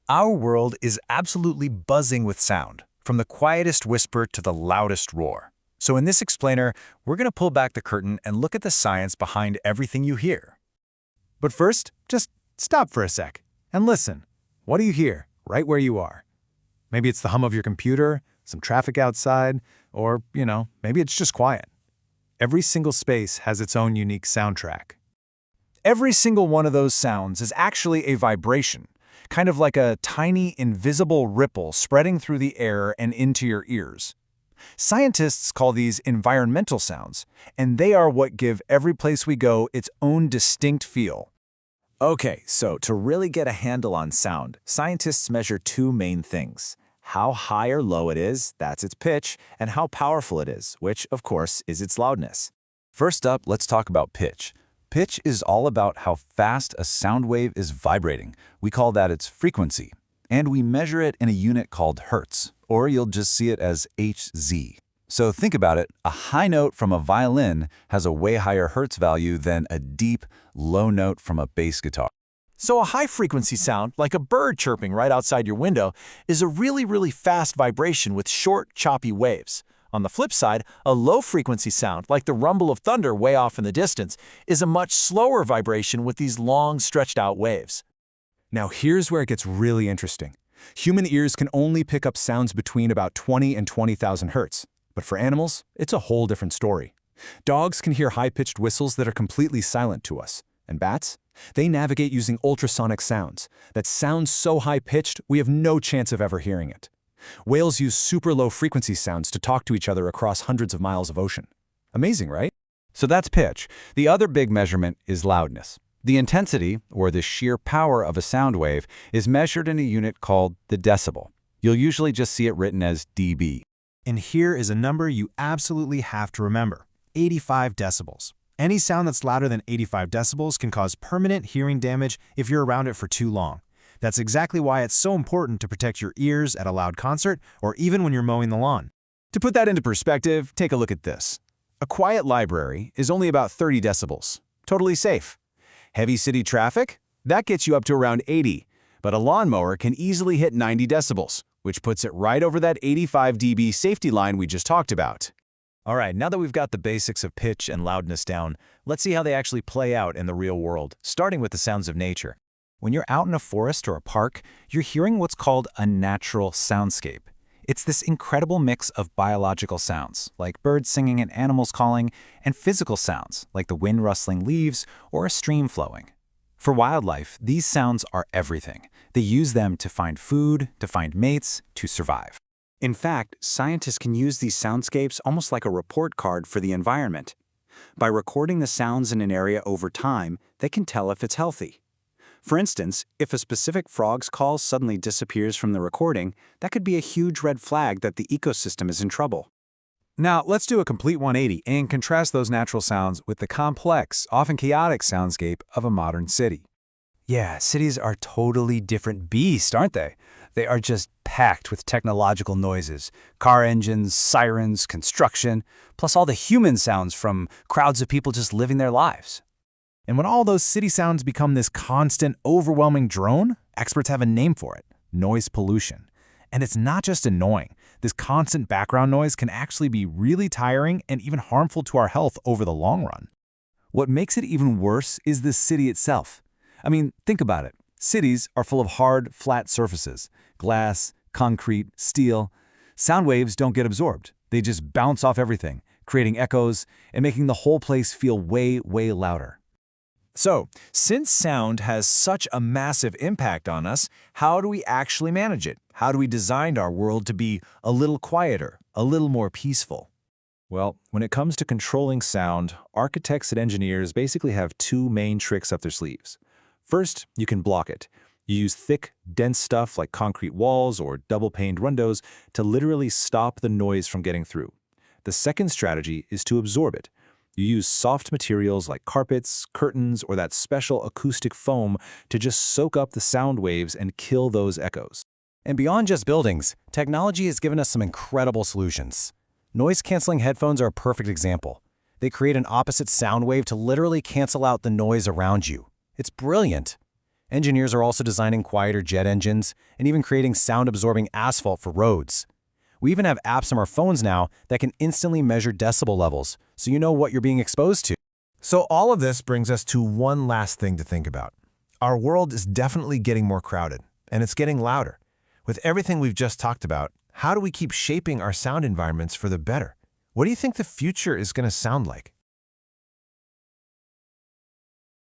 Our world is absolutely buzzing with sound, from the quietest whisper to the loudest roar. So in this explainer, we're going to pull back the curtain and look at the science behind everything you hear. But first, just stop for a sec and listen. What do you hear right where you are? Maybe it's the hum of your computer, some traffic outside, or, maybe it's just quiet. Every single space has its own unique soundtrack. Every single one of those sounds is actually a vibration, kind of like a tiny, invisible ripple spreading through the air and into your ears. Scientists call these environmental sounds, and they are what give every place we go its own distinct feel. Okay, so to really get a handle on sound, scientists measure two main things. How high or low it is, that's its pitch, and how powerful it is, which, of course, is its loudness. First up, let's talk about pitch. Pitch is all about how fast a sound wave is vibrating. We call that its frequency. And we measure it in a unit called hertz, or you'll just see it as Hz. So think about it, a high note from a violin has a way higher hertz value than a deep, low note from a bass guitar. So a high-frequency sound, like a bird chirping right outside your window, is a really fast vibration with short, choppy waves. On the flip side, a low-frequency sound, like the rumble of thunder way off in the distance, is a much slower vibration with these long, stretched-out waves. Now here's where it gets really interesting. Human ears can only pick up sounds between about 20 and 20,000 hertz. But for animals, it's a whole different story. Dogs can hear high-pitched whistles that are completely silent to us. And bats? They navigate using ultrasonic sounds that sound so high-pitched we have no chance of ever hearing it. Whales use super low-frequency sounds to talk to each other across hundreds of miles of ocean. Amazing, right? So that's pitch. The other big measurement is loudness. The intensity, or the sheer power of a sound wave, is measured in a unit called the decibel. You'll usually just see it written as dB. And here is a number you absolutely have to remember: 85 decibels. Any sound that's louder than 85 decibels can cause permanent hearing damage if you're around it for too long. That's exactly why it's so important to protect your ears at a loud concert or even when you're mowing the lawn. To put that into perspective, take a look at this. A quiet library is only about 30 decibels. Totally safe. Heavy city traffic? That gets you up to around 80. But a lawnmower can easily hit 90 decibels, which puts it right over that 85 dB safety line we just talked about. All right, now that we've got the basics of pitch and loudness down, let's see how they actually play out in the real world, starting with the sounds of nature. When you're out in a forest or a park, you're hearing what's called a natural soundscape. It's this incredible mix of biological sounds, like birds singing and animals calling, and physical sounds, like the wind rustling leaves or a stream flowing. For wildlife, these sounds are everything. They use them to find food, to find mates, to survive. In fact, scientists can use these soundscapes almost like a report card for the environment. By recording the sounds in an area over time, they can tell if it's healthy. For instance, if a specific frog's call suddenly disappears from the recording, that could be a huge red flag that the ecosystem is in trouble. Now, let's do a complete 180 and contrast those natural sounds with the complex, often chaotic soundscape of a modern city. Yeah, cities are totally different beasts, aren't they? They are just packed with technological noises, car engines, sirens, construction, plus all the human sounds from crowds of people just living their lives. And when all those city sounds become this constant, overwhelming drone, experts have a name for it: noise pollution. And it's not just annoying. This constant background noise can actually be really tiring and even harmful to our health over the long run. What makes it even worse is the city itself. I mean, think about it. Cities are full of hard, flat surfaces: glass, concrete, steel. Sound waves don't get absorbed. They just bounce off everything, creating echoes and making the whole place feel way louder. So, since sound has such a massive impact on us, how do we actually manage it? How do we design our world to be a little quieter, a little more peaceful? Well, when it comes to controlling sound, architects and engineers basically have two main tricks up their sleeves. First, you can block it. You use thick, dense stuff like concrete walls or double-paned windows to literally stop the noise from getting through. The second strategy is to absorb it. You use soft materials like carpets, curtains, or that special acoustic foam to just soak up the sound waves and kill those echoes. And beyond just buildings, technology has given us some incredible solutions. Noise-canceling headphones are a perfect example. They create an opposite sound wave to literally cancel out the noise around you. It's brilliant. Engineers are also designing quieter jet engines and even creating sound-absorbing asphalt for roads. We even have apps on our phones now that can instantly measure decibel levels, so you know what you're being exposed to. So all of this brings us to one last thing to think about. Our world is definitely getting more crowded, and it's getting louder. With everything we've just talked about, how do we keep shaping our sound environments for the better? What do you think the future is going to sound like?